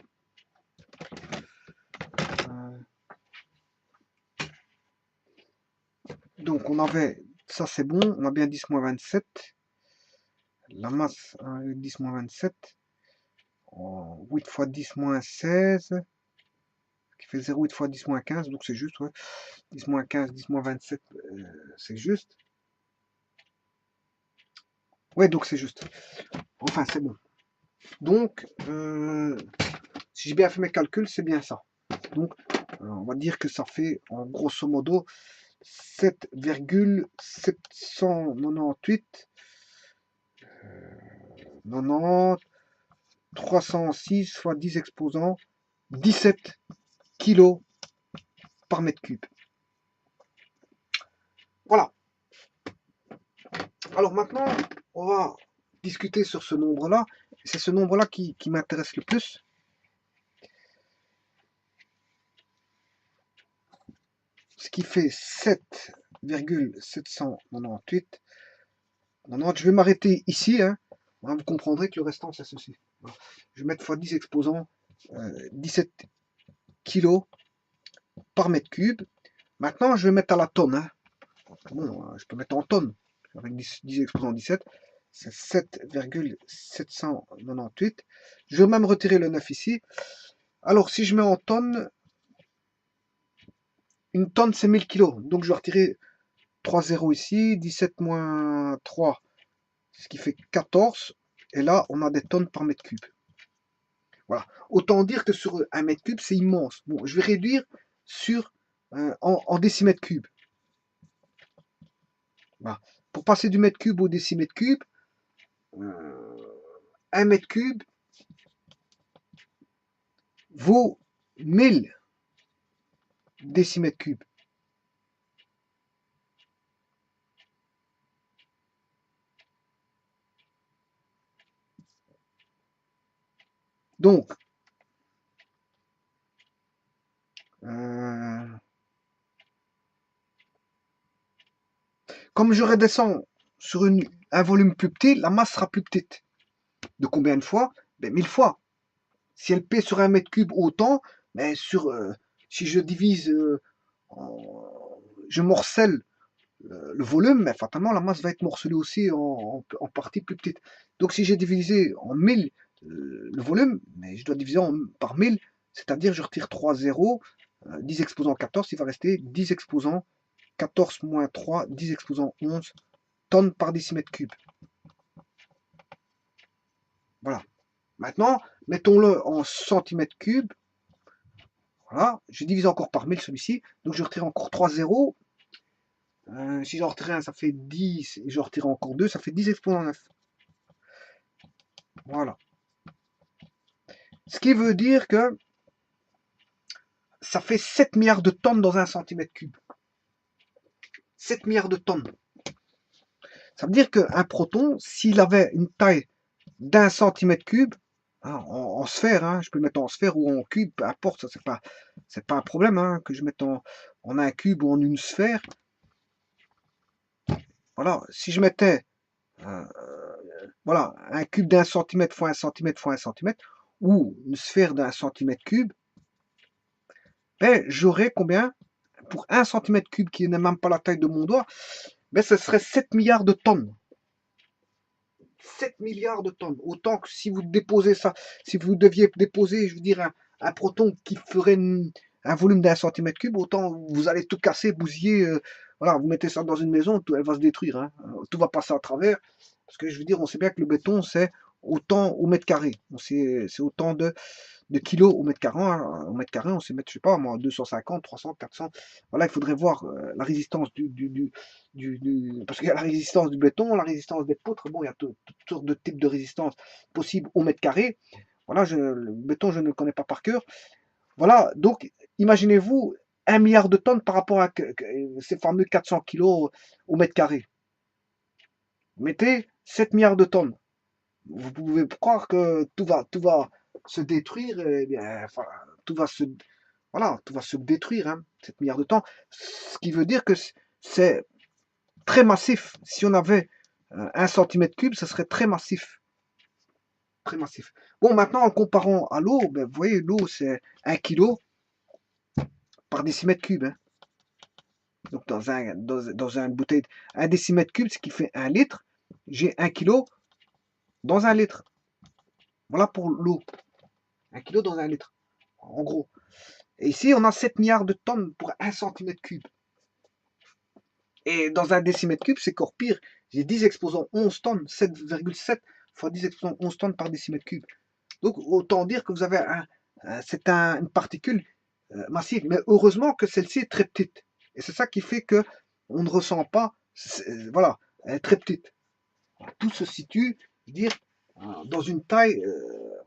Donc on avait, ça c'est bon, on a bien 10-27. La masse, 10-27. 8 fois 10-16. Qui fait 0,8 fois 10-15, donc c'est juste, ouais. 10-15, 10-27, c'est juste. Ouais, donc c'est juste. Enfin, c'est bon. Donc, si j'ai bien fait mes calculs, c'est bien ça. Donc, on va dire que ça fait, en grosso modo, 7,798 90 306 fois 10 exposants, 17 kilos par mètre cube. Voilà. Alors maintenant, on va discuter sur ce nombre-là. C'est ce nombre-là qui m'intéresse le plus. Ce qui fait 7,798. Je vais m'arrêter ici. Hein. Vous comprendrez que le restant, c'est ceci. Voilà. Je vais mettre x 10 exposants, 17 kilos par mètre cube. Maintenant, je vais mettre à la tonne. Hein. Bon, je peux mettre en tonnes. Avec 10 exposants 17. C'est 7,798. Je vais même retirer le 9 ici. Alors, si je mets en tonnes, une tonne, c'est 1000 kilos. Donc, je vais retirer 3 zéros ici. 17 moins 3, ce qui fait 14. Et là, on a des tonnes par mètre cube. Voilà. Autant dire que sur un mètre cube, c'est immense. Bon, je vais réduire sur en décimètre cube. Voilà. Pour passer du mètre cube au décimètre cube, 1 mètre cube vaut 1000 décimètres cubes. Donc, comme je redescends sur un volume plus petit, la masse sera plus petite. De combien de fois? 1000 fois. Si elle pèse sur un mètre cube autant, mais si je divise, je morcelle le volume, mais fatalement la masse va être morcelée aussi en partie plus petite. Donc si j'ai divisé en 1000 le volume, mais je dois diviser par 1000, c'est-à-dire je retire 3 zéros, 10 exposants 14, il va rester 10 exposants 14 moins 3, 10 exposants 11 tonnes par décimètre cube. Voilà. Maintenant, mettons-le en centimètres cubes. Voilà, je divise encore par 1000 celui-ci, donc je retire encore 3 zéros. Si j'en retire un, ça fait 10, et je retire encore 2, ça fait 10 exposants 9. Voilà. Ce qui veut dire que ça fait 7 milliards de tonnes dans un centimètre cube. 7 milliards de tonnes. Ça veut dire qu'un proton, s'il avait une taille d'un centimètre cube, hein, en sphère, hein, je peux le mettre en sphère ou en cube, peu importe, ça c'est pas un problème hein, que je mette en un cube ou en une sphère. Voilà, si je mettais voilà, un cube d'un centimètre fois un centimètre fois un centimètre, ou une sphère d'un centimètre cube, ben, j'aurais combien? Pour un centimètre cube qui n'est même pas la taille de mon doigt, ben, ce serait 7 milliards de tonnes. 7 milliards de tonnes. Autant que si vous déposez ça, si vous deviez déposer, je veux dire, un proton qui ferait un volume d'un centimètre cube, autant vous allez tout casser, bousiller. Voilà, vous mettez ça dans une maison, elle va se détruire. Hein. Tout va passer à travers. Parce que je veux dire, on sait bien que le béton, c'est autant au mètre carré. C'est autant de kilos au mètre carré. Au mètre carré, on sait mettre, je sais pas, moi, 250, 300, 400. Voilà, il faudrait voir la résistance parce qu'il y a la résistance du béton, la résistance des poutres. Bon, il y a toutes sortes de types de résistance possibles au mètre carré. Voilà, le béton, je ne le connais pas par cœur. Voilà, donc imaginez-vous 1 milliard de tonnes par rapport à ces fameux 400 kilos au mètre carré. Mettez 7 milliards de tonnes. Vous pouvez croire que tout va se détruire, enfin, tout va se détruire, hein, 7 milliards de tonnes. Ce qui veut dire que c'est très massif. Si on avait 1 centimètre cube, ce serait très massif. très massif. Bon, maintenant, en comparant à l'eau, ben, vous voyez, l'eau, c'est 1 kg par décimètre cube. Hein. Donc, dans une bouteille, 1 décimètre cube, ce qui fait 1 litre, j'ai 1 kg dans 1 litre. Voilà pour l'eau. 1 kg dans 1 litre, en gros. Et ici, on a 7 milliards de tonnes pour 1 centimètre cube. Et dans 1 décimètre cube, c'est encore pire. J'ai 10 exposants 11 tonnes, 7,7 fois 10 exposants 11 tonnes par décimètre cube. Donc, autant dire que vous avez une particule massive. Mais heureusement que celle-ci est très petite. Et c'est ça qui fait que on ne ressent pas, voilà, elle est très petite. Tout se situe, je veux dire, dans une taille,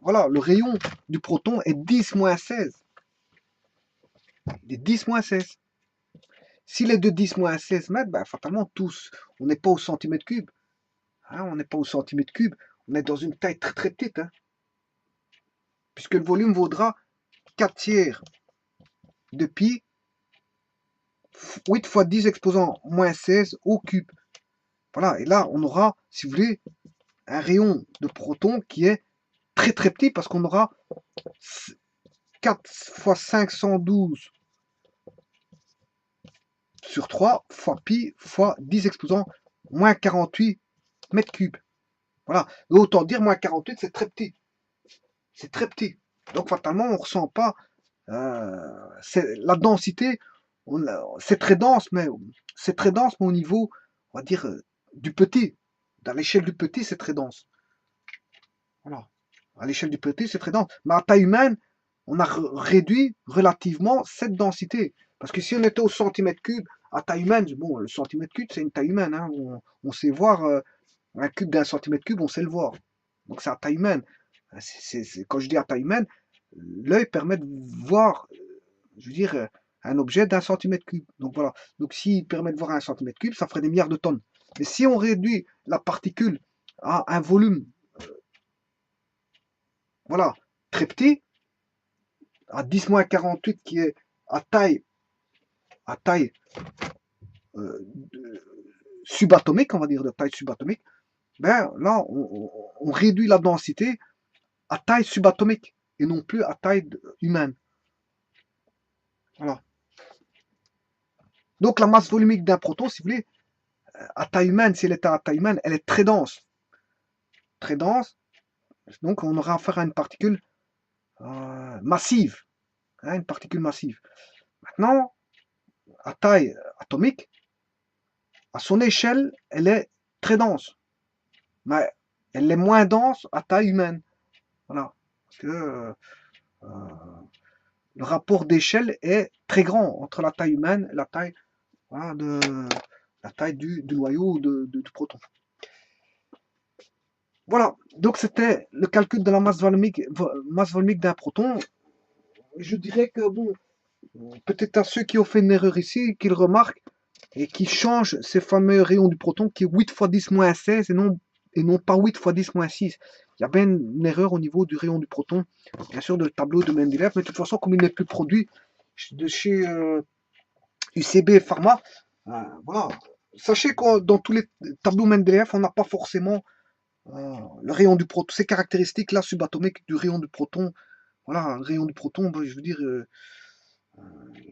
voilà, le rayon du proton est 10-16. Il est 10-16. S'il est de 10-16 mètres, ben, fatalement, tous, on n'est pas au centimètre cube. Hein, on n'est pas au centimètre cube. On est dans une taille très très petite. Hein, puisque le volume vaudra 4 tiers de pi 8 fois 10 exposant moins 16 au cube. Voilà, et là, on aura, si vous voulez, un rayon de protons qui est très très petit parce qu'on aura 4 fois 512 sur 3 fois pi fois 10 exposant moins 48 mètres cubes. Voilà, autant dire moins 48, c'est très petit. C'est très petit. Donc fatalement, on ne ressent pas la densité. C'est très dense, mais au niveau, on va dire, du petit. Dans l'échelle du petit, c'est très dense. Voilà. À l'échelle du petit, c'est très dense. Mais à taille humaine, on a réduit relativement cette densité. Parce que si on était au centimètre cube, à taille humaine, bon, le centimètre cube, c'est une taille humaine. Hein, on sait voir un cube d'un centimètre cube, on sait le voir. Donc c'est à taille humaine. Quand je dis à taille humaine, l'œil permet de voir, je veux dire, un objet d'un centimètre cube. Donc voilà. Donc s'il permet de voir un centimètre cube, ça ferait des milliards de tonnes. Mais si on réduit la particule à un volume, voilà, très petit, à 10-48 qui est à taille euh, subatomique, on va dire de taille subatomique, ben là, on réduit la densité à taille subatomique et non plus à taille humaine. Voilà. Donc la masse volumique d'un proton, si vous voulez, à taille humaine, si elle est à taille humaine, elle est très dense. Très dense. Donc on aura affaire à une particule massive. Hein, une particule massive. Maintenant, à taille atomique, à son échelle, elle est très dense. Mais elle est moins dense à taille humaine. Voilà. Parce que le rapport d'échelle est très grand entre la taille humaine et la taille, voilà, du noyau du proton. Voilà, donc c'était le calcul de la masse volumique d'un proton. Je dirais que, bon, peut-être à ceux qui ont fait une erreur ici, qu'ils remarquent et qui changent ces fameux rayons du proton qui est 8 fois 10 moins 16 et non pas 8 fois 10 moins 6. Il y a bien une erreur au niveau du rayon du proton, bien sûr, de tableau de Mendeleev, mais de toute façon, comme il n'est plus produit de chez UCB Pharma, voilà. Sachez que dans tous les tableaux Mendeleev, on n'a pas forcément le rayon du proton, ces caractéristiques-là subatomiques du rayon du proton. Voilà, le rayon du proton, ben, je veux dire,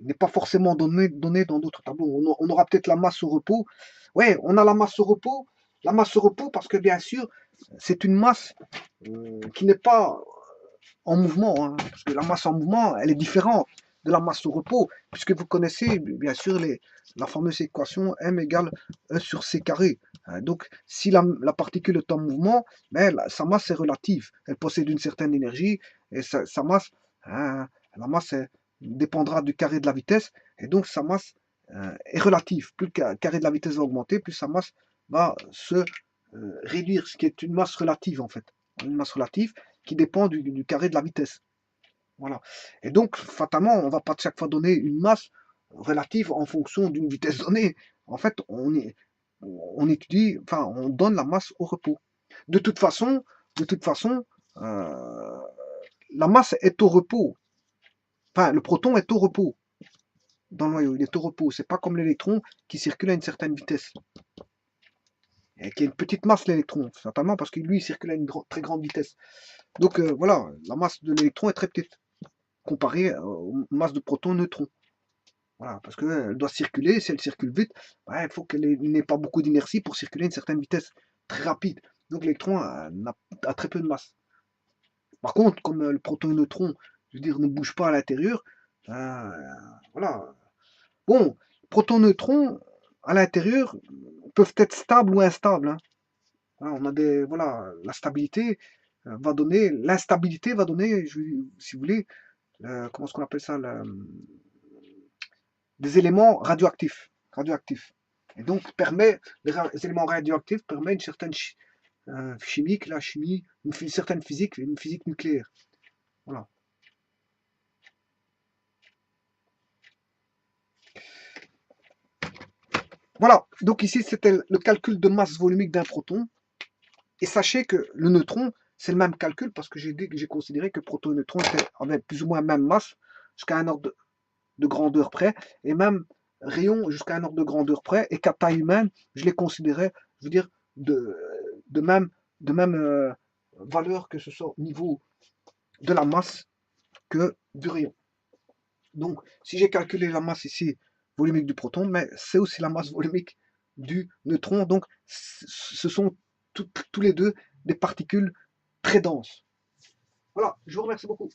n'est pas forcément donné dans d'autres tableaux. On aura peut-être la masse au repos. Ouais, on a la masse au repos. La masse au repos parce que bien sûr, c'est une masse qui n'est pas en mouvement. Hein, parce que la masse en mouvement, elle est différente de la masse au repos. Puisque vous connaissez bien sûr la fameuse équation M égale 1 sur C carré. Donc, si la particule est en mouvement, ben, sa masse est relative. Elle possède une certaine énergie et sa masse, la masse dépendra du carré de la vitesse et donc sa masse est relative. Plus le carré de la vitesse va augmenter, plus sa masse va se réduire, ce qui est une masse relative en fait. Une masse relative qui dépend du carré de la vitesse. Voilà. Et donc, fatalement, on ne va pas chaque fois donner une masse relative en fonction d'une vitesse donnée. En fait, on étudie, enfin, on donne la masse au repos. De toute façon, la masse est au repos. Enfin, le proton est au repos dans le noyau. Il est au repos. C'est pas comme l'électron qui circule à une certaine vitesse. et qui a une petite masse l'électron, certainement parce que lui il circule à une très grande vitesse. Donc voilà, la masse de l'électron est très petite comparée aux masses de protons et neutrons. Voilà, parce qu'elle doit circuler, si elle circule vite, bah, il faut qu'elle n'ait pas beaucoup d'inertie pour circuler à une certaine vitesse très rapide. Donc l'électron a très peu de masse. Par contre, comme le proton et le neutron, je veux dire, ne bougent pas à l'intérieur, euh, voilà. Bon, protons-neutrons à l'intérieur peuvent être stables ou instables, hein. Voilà, on a des, voilà, la stabilité va donner, l'instabilité va donner, si vous voulez, comment est-ce qu'on appelle ça, des éléments radioactifs. Et donc les éléments radioactifs permettent une certaine chimique, la chimie, une certaine physique, une physique nucléaire. Voilà. Voilà. Donc ici c'était le calcul de masse volumique d'un proton. Et sachez que le neutron, c'est le même calcul parce que j'ai considéré que proton et neutron avaient plus ou moins la même masse jusqu'à un ordre de grandeur près, et même rayon jusqu'à un ordre de grandeur près, et qu'à taille humaine, je les considérais, je veux dire, de même, de même valeur que ce soit au niveau de la masse que du rayon. Donc, si j'ai calculé la masse ici volumique du proton, mais c'est aussi la masse volumique du neutron. Donc, ce sont tous les deux des particules très denses. Voilà, je vous remercie beaucoup.